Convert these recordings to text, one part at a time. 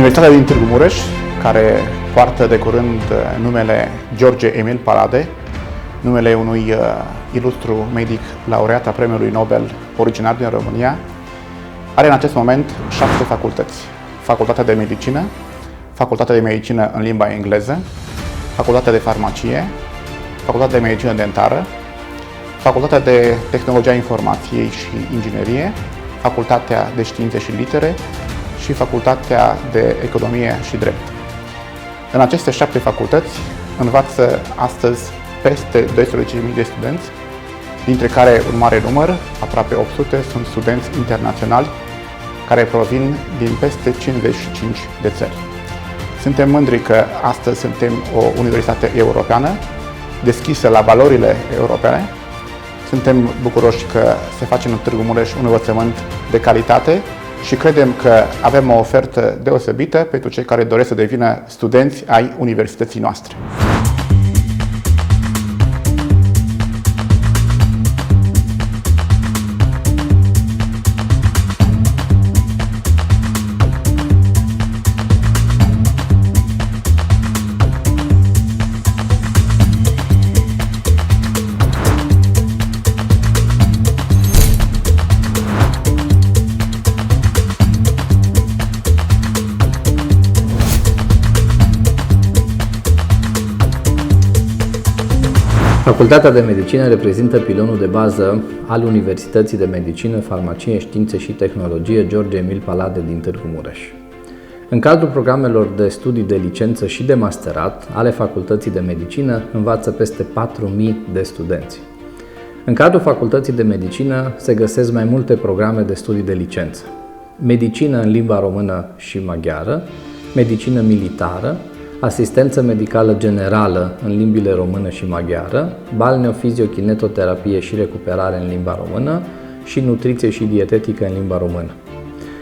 Universitatea din Târgu Mureș, care poartă de curând numele George Emil Palade, numele unui ilustru medic laureat a Premiului Nobel originar din România, are în acest moment 7 facultăți. Facultatea de Medicină, Facultatea de Medicină în limba engleză, Facultatea de Farmacie, Facultatea de Medicină Dentară, Facultatea de Tehnologia Informației și Inginerie, Facultatea de Științe și Litere și Facultatea de Economie și Drept. În aceste 7 facultăți învață astăzi peste 12.000 de studenți, dintre care un mare număr, aproape 800, sunt studenți internaționali care provin din peste 55 de țări. Suntem mândri că astăzi suntem o universitate europeană, deschisă la valorile europene. Suntem bucuroși că se face în Târgu Mureș un învățământ de calitate și credem că avem o ofertă deosebită pentru cei care doresc să devină studenți ai universității noastre. Facultatea de Medicină reprezintă pilonul de bază al Universității de Medicină, Farmacie, Științe și Tehnologie George Emil Palade din Târgu Mureș. În cadrul programelor de studii de licență și de masterat ale Facultății de Medicină învață peste 4.000 de studenți. În cadrul Facultății de Medicină se găsesc mai multe programe de studii de licență: medicină în limba română și maghiară, medicină militară, asistență medicală generală în limbile română și maghiară, balneo-fizio-kinetoterapie și recuperare în limba română și nutriție și dietetică în limba română.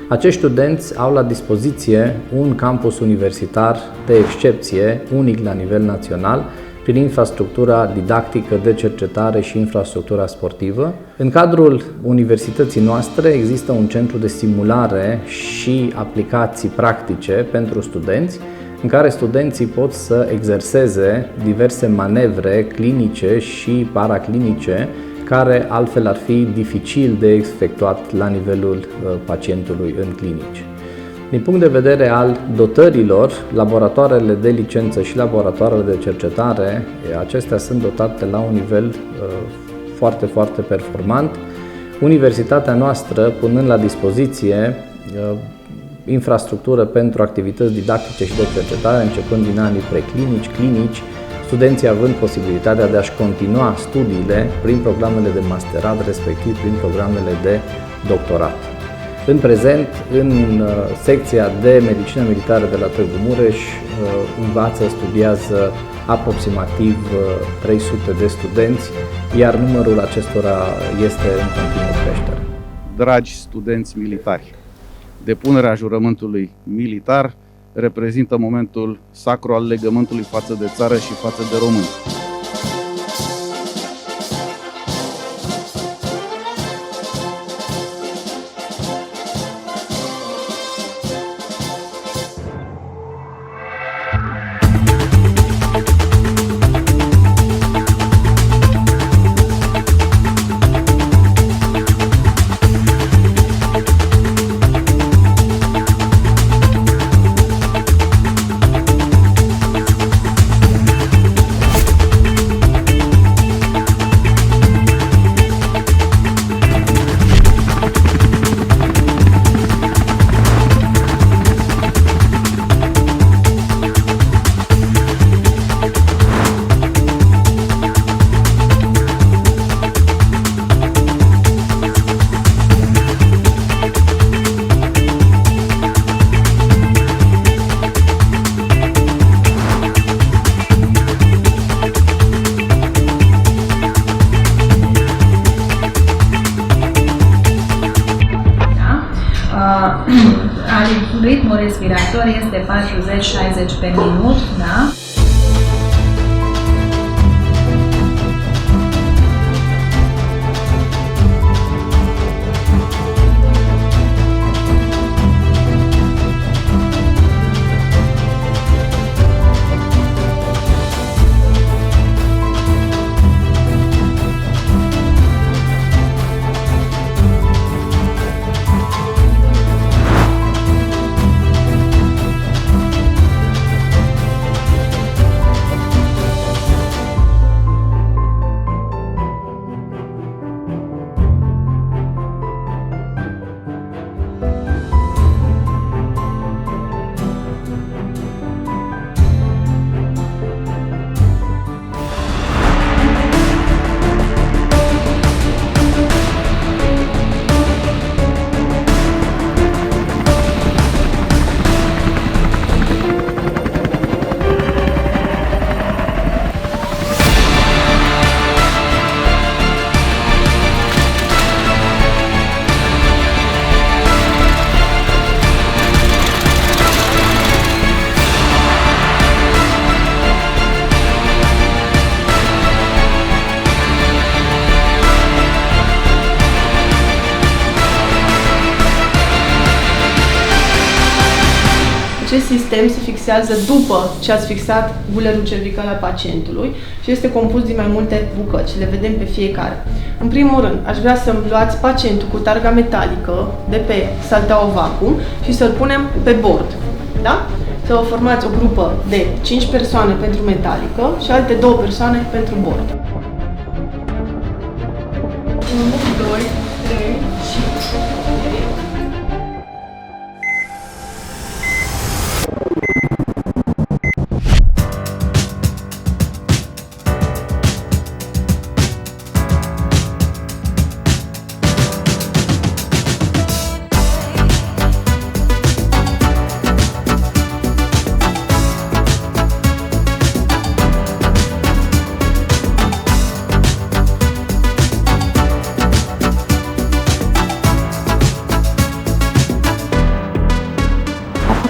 Acești studenți au la dispoziție un campus universitar de excepție, unic la nivel național, prin infrastructura didactică de cercetare și infrastructura sportivă. În cadrul universității noastre există un centru de simulare și aplicații practice pentru studenți, în care studenții pot să exerseze diverse manevre clinice și paraclinice care altfel ar fi dificil de efectuat la nivelul pacientului în clinici. Din punct de vedere al dotărilor, laboratoarele de licență și laboratoarele de cercetare, acestea sunt dotate la un nivel foarte performant. Universitatea noastră punând la dispoziție infrastructură pentru activități didactice și de cercetare, începând din anii preclinici, clinici, studenții având posibilitatea de a-și continua studiile prin programele de masterat, respectiv prin programele de doctorat. În prezent, în secția de medicină militară de la Târgu Mureș, studiază aproximativ 300 de studenți, iar numărul acestora este în continuă creștere. Dragi studenți militari, depunerea jurământului militar reprezintă momentul sacru al legământului față de țară și față de români. Ritmul respirator este 40-60 pe minut, da? acest sistem se fixează după ce ați fixat bulerul cervical al pacientului și este compus din mai multe bucăți. Le vedem pe fiecare. În primul rând, aș vrea să-mi luați pacientul cu targa metalică de pe salteaua vacuum și să-l punem pe bord. Da? Să vă formați o grupă de 5 persoane pentru metalică și alte 2 persoane pentru bord. 1, 2, 3 și 4.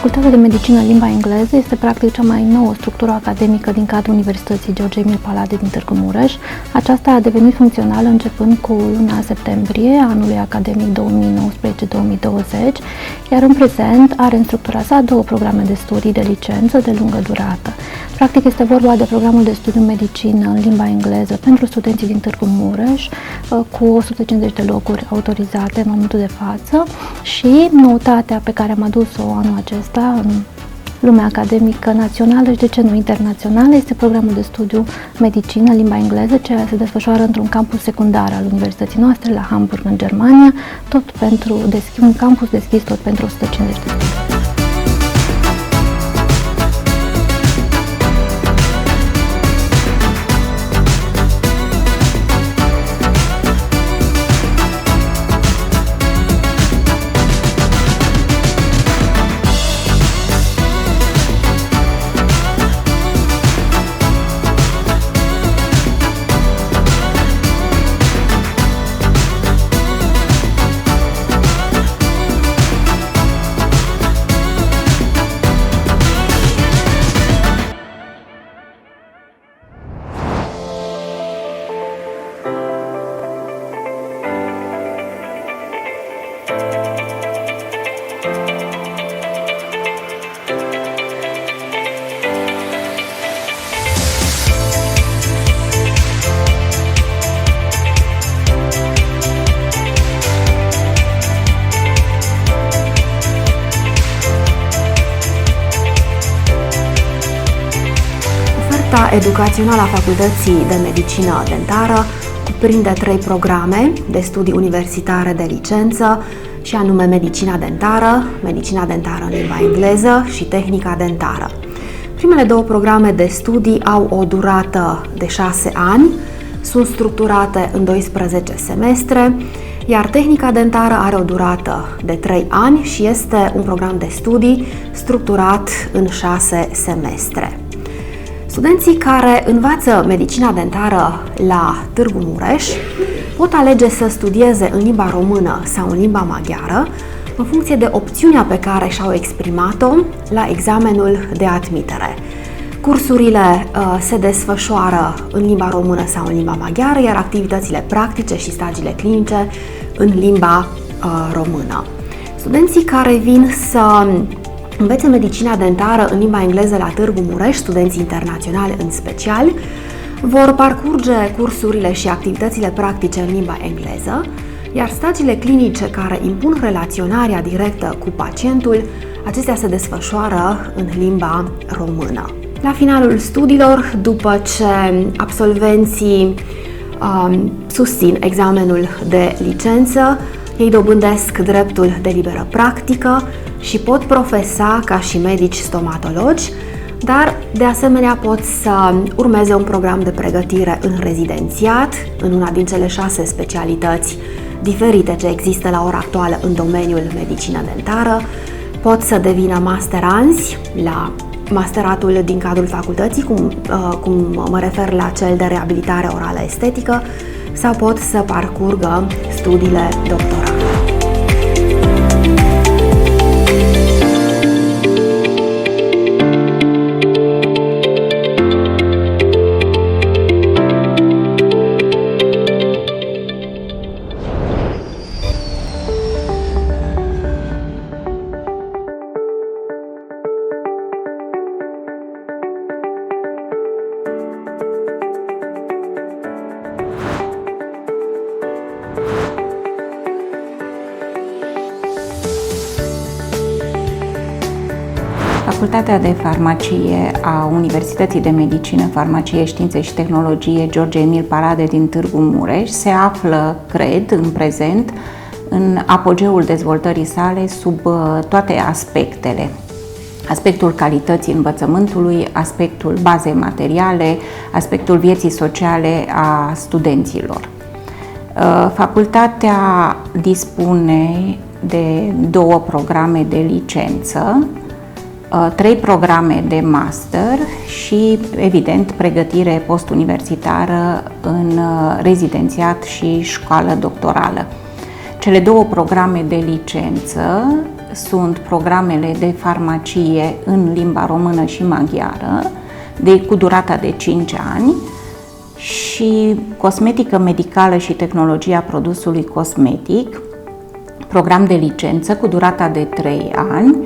Facultatea de Medicină în limba engleză este practic cea mai nouă structură academică din cadrul Universității George Emil Palade din Târgu Mureș. Aceasta a devenit funcțională începând cu luna septembrie anului academic 2019-2020, iar în prezent are în structura sa 2 programe de studii de licență de lungă durată. Practic este vorba de programul de studiu medicină în limba engleză pentru studenții din Târgu Mureș, cu 150 de locuri autorizate în momentul de față, și noutatea pe care am adus-o anul acesta în lumea academică națională și de ce nu internațională este programul de studiu medicină în limba engleză, ce se desfășoară într-un campus secundar al universității noastre la Hamburg, în Germania, un campus deschis tot pentru 150 de studenți. Educațională a Facultății de Medicină Dentară cuprinde 3 programe de studii universitare de licență, și anume Medicina Dentară, Medicina Dentară în limba engleză și Tehnica Dentară. Primele 2 programe de studii au o durată de 6 ani, sunt structurate în 12 semestre, iar Tehnica Dentară are o durată de 3 ani și este un program de studii structurat în 6 semestre. Studenții care învață medicina dentară la Târgu Mureș pot alege să studieze în limba română sau în limba maghiară, în funcție de opțiunea pe care și-au exprimat-o la examenul de admitere. Cursurile se desfășoară în limba română sau în limba maghiară, iar activitățile practice și stagiile clinice în limba română. Studenții care vin să învețe medicina dentară în limba engleză la Târgu Mureș, studenții internaționali în special, vor parcurge cursurile și activitățile practice în limba engleză, iar stagiile clinice care impun relaționarea directă cu pacientul, acestea se desfășoară în limba română. La finalul studiilor, după ce absolvenții susțin examenul de licență, ei dobândesc dreptul de liberă practică și pot profesa ca și medici stomatologi, dar de asemenea pot să urmeze un program de pregătire în rezidențiat, în una din cele 6 specialități diferite ce există la ora actuală în domeniul medicină dentară, pot să devină masteranzi la masteratul din cadrul facultății, cum mă refer la cel de reabilitare orală estetică, sau pot să parcurgă studiile doctorale. Facultatea de Farmacie a Universității de Medicină, Farmacie, Științe și Tehnologie George Emil Palade din Târgu Mureș se află, cred, în prezent, în apogeul dezvoltării sale sub toate aspectele. Aspectul calității învățământului, aspectul bazei materiale, aspectul vieții sociale a studenților. Facultatea dispune de 2 programe de licență, 3 programe de master și, evident, pregătire postuniversitară în rezidențiat și școală doctorală. Cele 2 programe de licență sunt programele de farmacie în limba română și maghiară, cu durata de 5 ani, și cosmetică medicală și tehnologia produsului cosmetic, program de licență cu durata de 3 ani.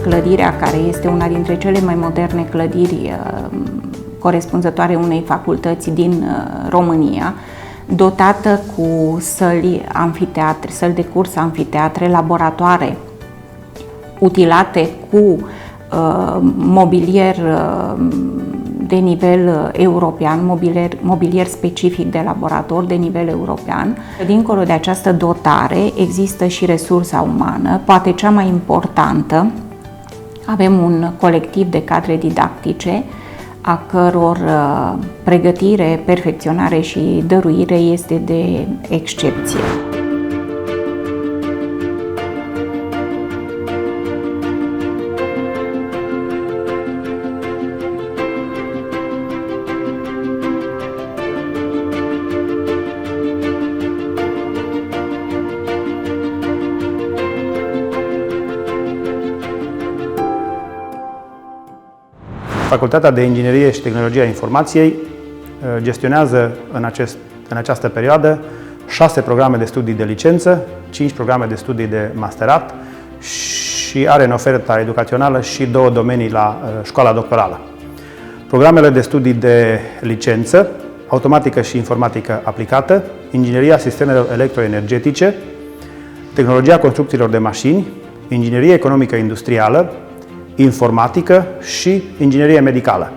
Clădirea, care este una dintre cele mai moderne clădiri corespunzătoare unei facultăți din România, dotată cu săli amfiteatre, săli de curs amfiteatre, laboratoare utilate cu mobilier de nivel european, mobilier specific de laborator de nivel european. Dincolo de această dotare există și resursa umană, poate cea mai importantă. Avem un colectiv de cadre didactice a căror pregătire, perfecționare și dăruire este de excepție. Facultatea de Inginerie și Tehnologia Informației gestionează în această perioadă 6 programe de studii de licență, 5 programe de studii de masterat și are în oferta educațională și 2 domenii la școala doctorală. Programele de studii de licență, automatică și informatică aplicată, ingineria sistemelor electroenergetice, tehnologia construcțiilor de mașini, inginerie economică industrială, informatică și inginerie medicală.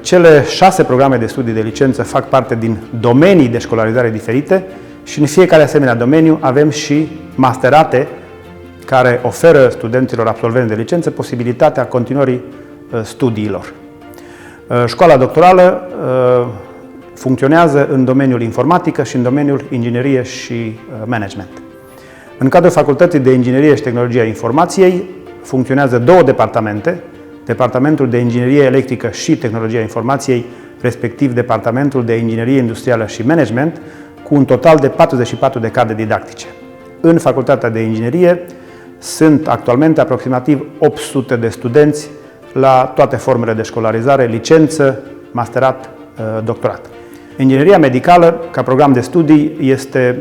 Cele 6 programe de studii de licență fac parte din domenii de școlarizare diferite și în fiecare asemenea domeniu avem și masterate care oferă studenților absolvenți de licență posibilitatea continuării studiilor. Școala doctorală funcționează în domeniul informatică și în domeniul inginerie și management. În cadrul Facultății de Inginerie și Tehnologia Informației funcționează 2 departamente, Departamentul de Inginerie Electrică și Tehnologia Informației, respectiv Departamentul de Inginerie Industrială și Management, cu un total de 44 de cadre didactice. În Facultatea de Inginerie sunt actualmente aproximativ 800 de studenți la toate formele de școlarizare, licență, masterat, doctorat. Ingineria medicală, ca program de studii, este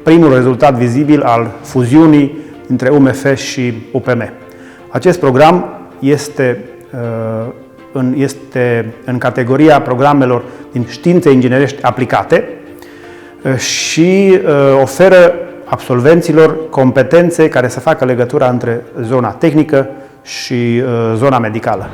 primul rezultat vizibil al fuziunii între UMF și UPM. Acest program este în categoria programelor din științe inginerești aplicate și oferă absolvenților competențe care să facă legătura între zona tehnică și zona medicală.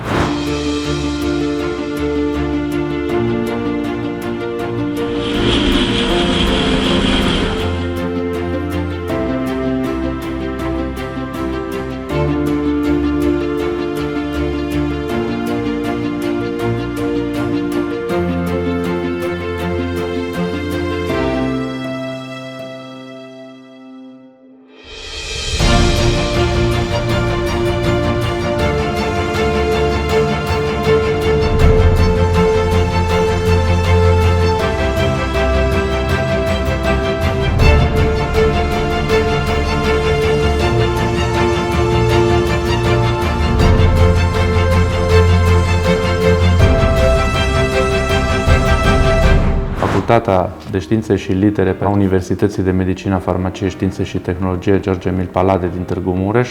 Facultatea de Științe și Litere a Universității de Medicină, Farmacie, Științe și Tehnologie George Emil Palade din Târgu Mureș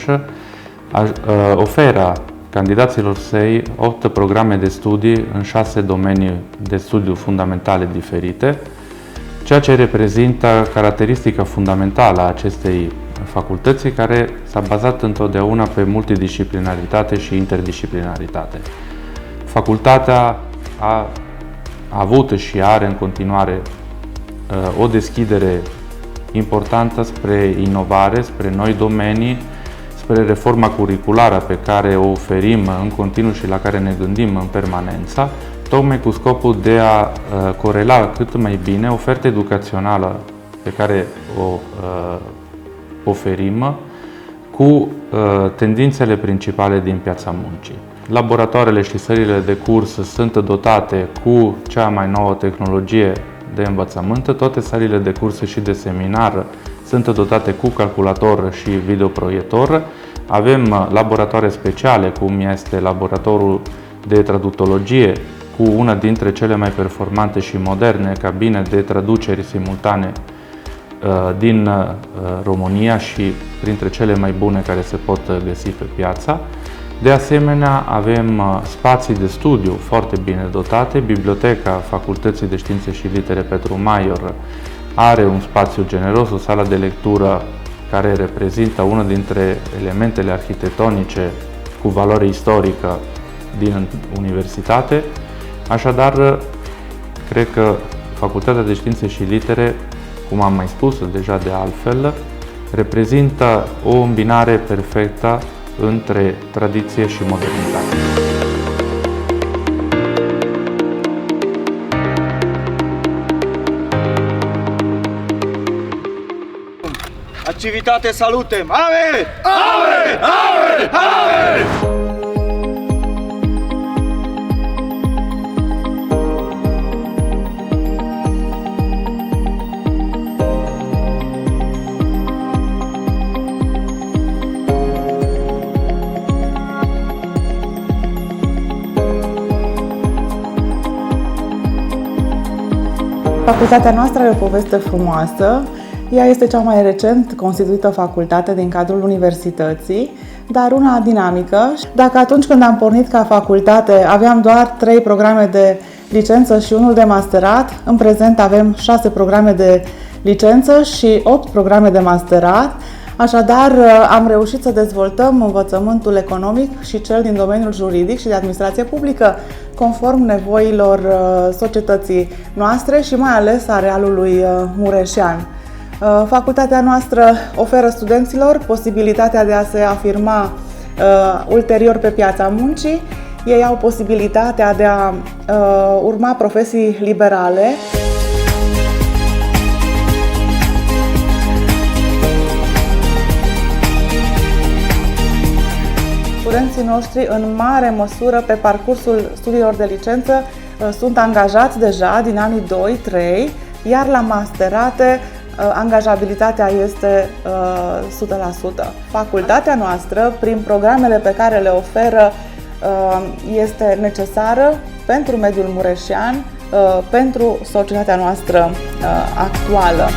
oferă candidaților săi 8 programe de studii în 6 domenii de studiu fundamentale diferite, ceea ce reprezintă caracteristica fundamentală a acestei facultăți, care s-a bazat întotdeauna pe multidisciplinaritate și interdisciplinaritate. Facultatea a avut și are în continuare o deschidere importantă spre inovare, spre noi domenii, spre reforma curriculară pe care o oferim în continuu și la care ne gândim în permanență, tocmai cu scopul de a corela cât mai bine oferta educațională pe care o oferim cu tendințele principale din piața muncii. Laboratoarele și sălile de curs sunt dotate cu cea mai nouă tehnologie de învățământ, toate sălile de curs și de seminar sunt dotate cu calculator și videoproiector. Avem laboratoare speciale, cum este laboratorul de traductologie, cu una dintre cele mai performante și moderne cabine de traduceri simultane din România și printre cele mai bune care se pot găsi pe piață. De asemenea, avem spații de studiu foarte bine dotate. Biblioteca Facultății de Științe și Litere Petru Maior are un spațiu generos, o sală de lectură care reprezintă unul dintre elementele arhitectonice cu valoare istorică din universitate. Așadar, cred că Facultatea de Științe și Litere, cum am mai spus deja de altfel, reprezintă o îmbinare perfectă între tradiție și modernitate. Activitate salutem! Ave! Ave! Ave! Ave! Facultatea noastră are o poveste frumoasă. Ea este cea mai recent constituită facultate din cadrul universității, dar una dinamică. Dacă atunci când am pornit ca facultate aveam doar 3 programe de licență și unul de masterat, în prezent avem 6 programe de licență și 8 programe de masterat. Așadar, am reușit să dezvoltăm învățământul economic și cel din domeniul juridic și de administrație publică, conform nevoilor societății noastre și mai ales a Realului Mureșean. Facultatea noastră oferă studenților posibilitatea de a se afirma ulterior pe piața muncii. Ei au posibilitatea de a urma profesii liberale. Studenții noștri, în mare măsură, pe parcursul studiilor de licență, sunt angajați deja din anii 2-3, iar la masterate angajabilitatea este 100%. Facultatea noastră, prin programele pe care le oferă, este necesară pentru mediul mureșean, pentru societatea noastră actuală.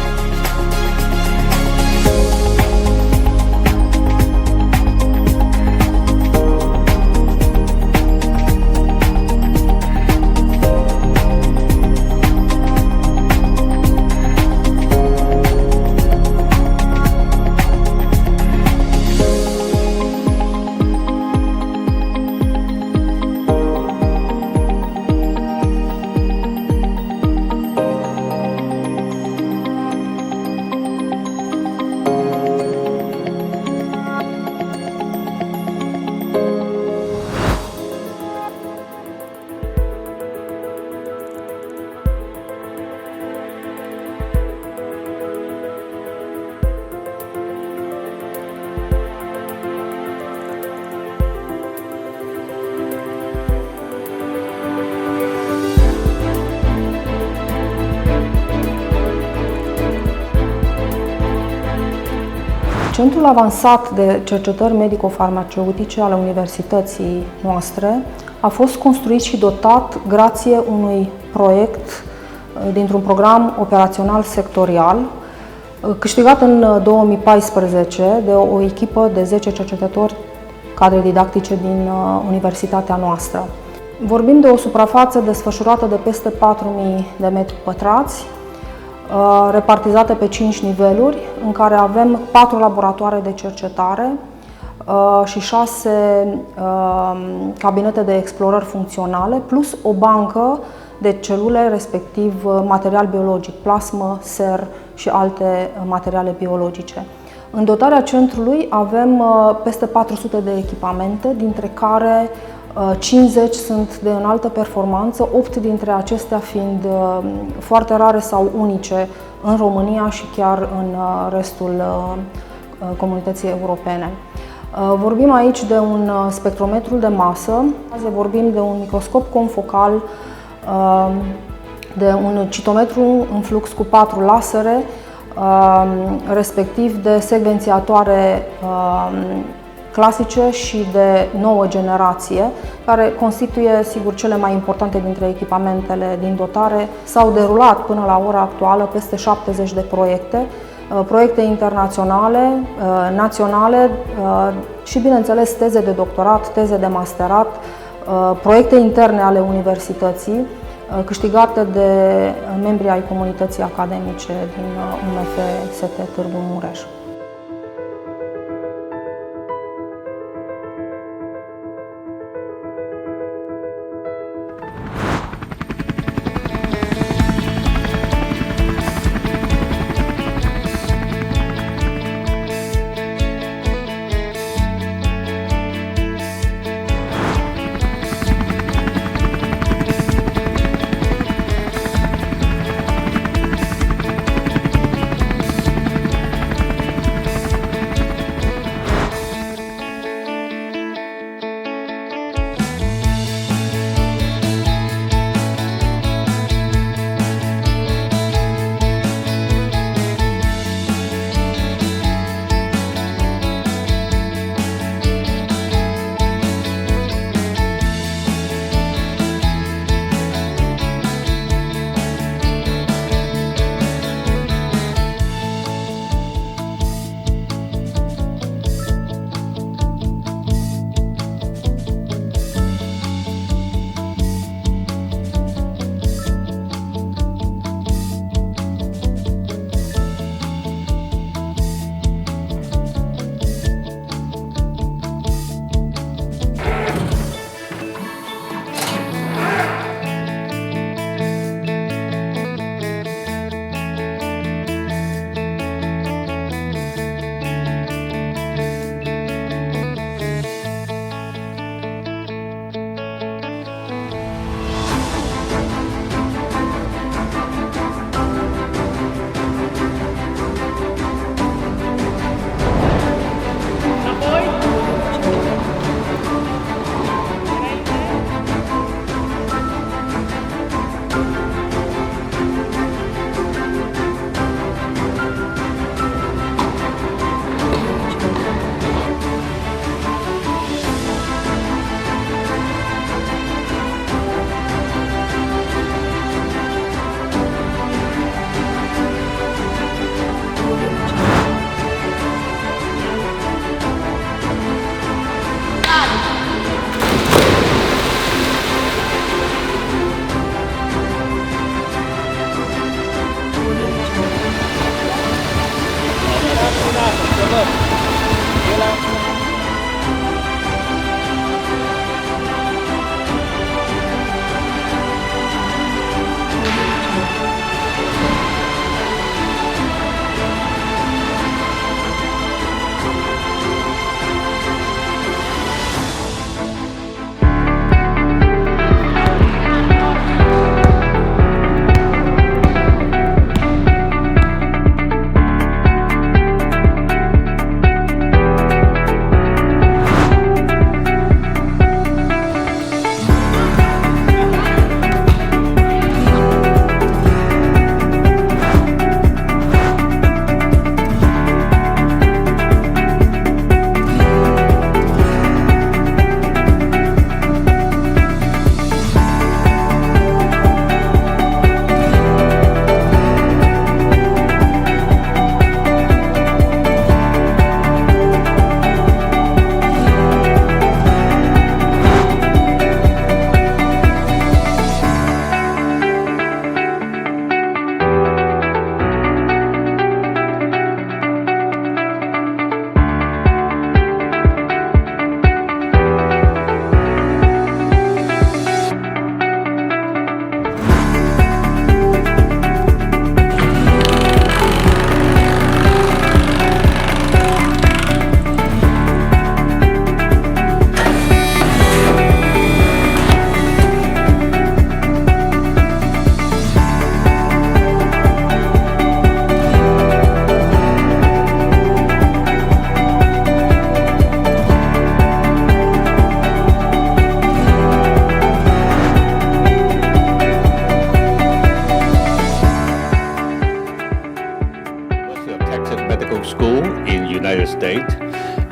Centrul avansat de cercetări medico-farmaceutice ale universității noastre a fost construit și dotat grație unui proiect dintr-un program operațional sectorial, câștigat în 2014 de o echipă de 10 cercetători cadre didactice din universitatea noastră. Vorbim de o suprafață desfășurată de peste 4.000 de metri pătrați, repartizate pe 5 niveluri, în care avem 4 laboratoare de cercetare și 6 cabinete de explorări funcționale, plus o bancă de celule, respectiv material biologic, plasmă, ser și alte materiale biologice. În dotarea centrului avem peste 400 de echipamente, dintre care 50 sunt de înaltă performanță, 8 dintre acestea fiind foarte rare sau unice în România și chiar în restul comunității europene. Vorbim aici de un spectrometru de masă, vorbim de un microscop confocal, de un citometru în flux cu 4 lasere, respectiv de secvențiatoare clasice și de nouă generație, care constituie, sigur, cele mai importante dintre echipamentele din dotare. S-au derulat până la ora actuală peste 70 de proiecte internaționale, naționale și, bineînțeles, teze de doctorat, teze de masterat, proiecte interne ale universității, câștigate de membrii ai comunității academice din UMF-ST Târgu Mureș.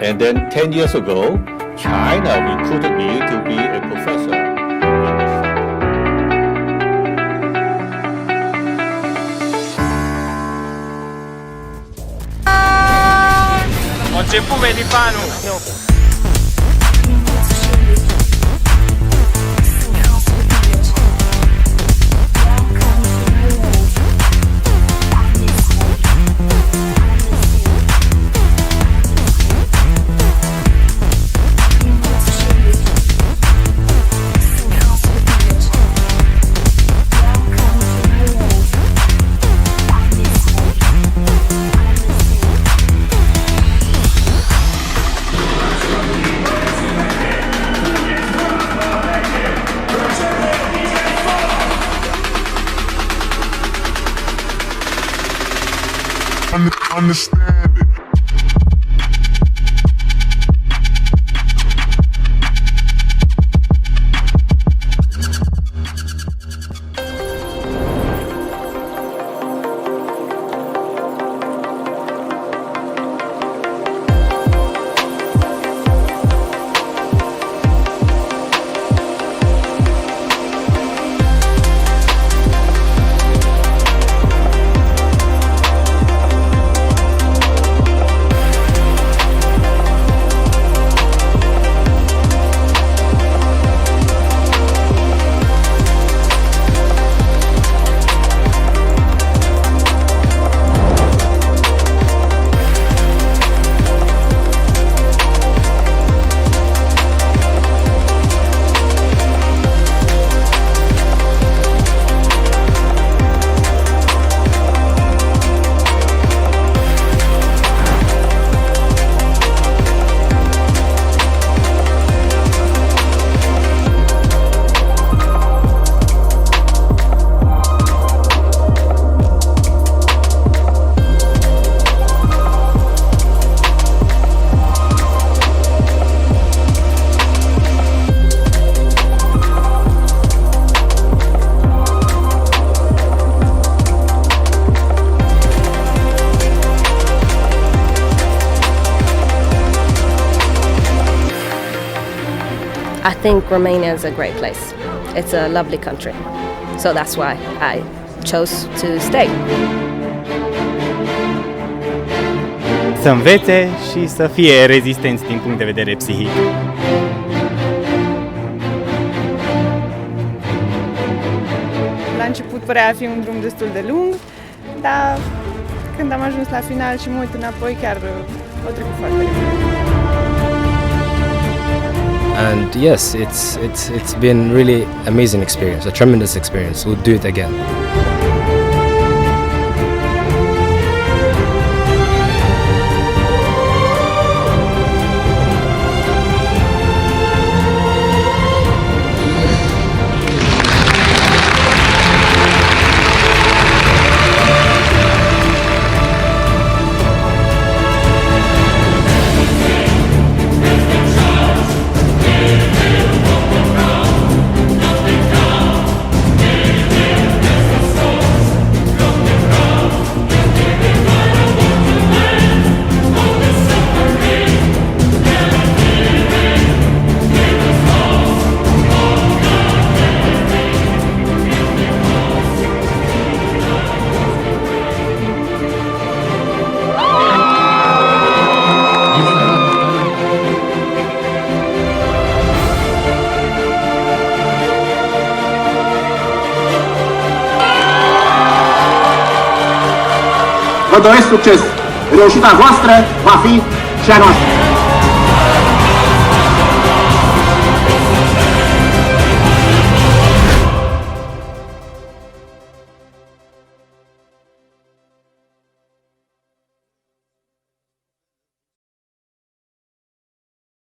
And then 10 years ago, China recruited me to be a professor. Ho început Medifanul! Nu. Understand it. I think Romania is a great place. It's a lovely country. So that's why I chose to stay. Să învețe și să fie rezistenți din punct de vedere psihic. La început părea a fi un drum destul de lung, dar când am ajuns la final și mă uit înapoi, chiar o trecut foarte repede. And yes, it's been really amazing experience, a tremendous experience. We'll do it again. Vă doresc succes! Reușita voastră va fi și a noastră!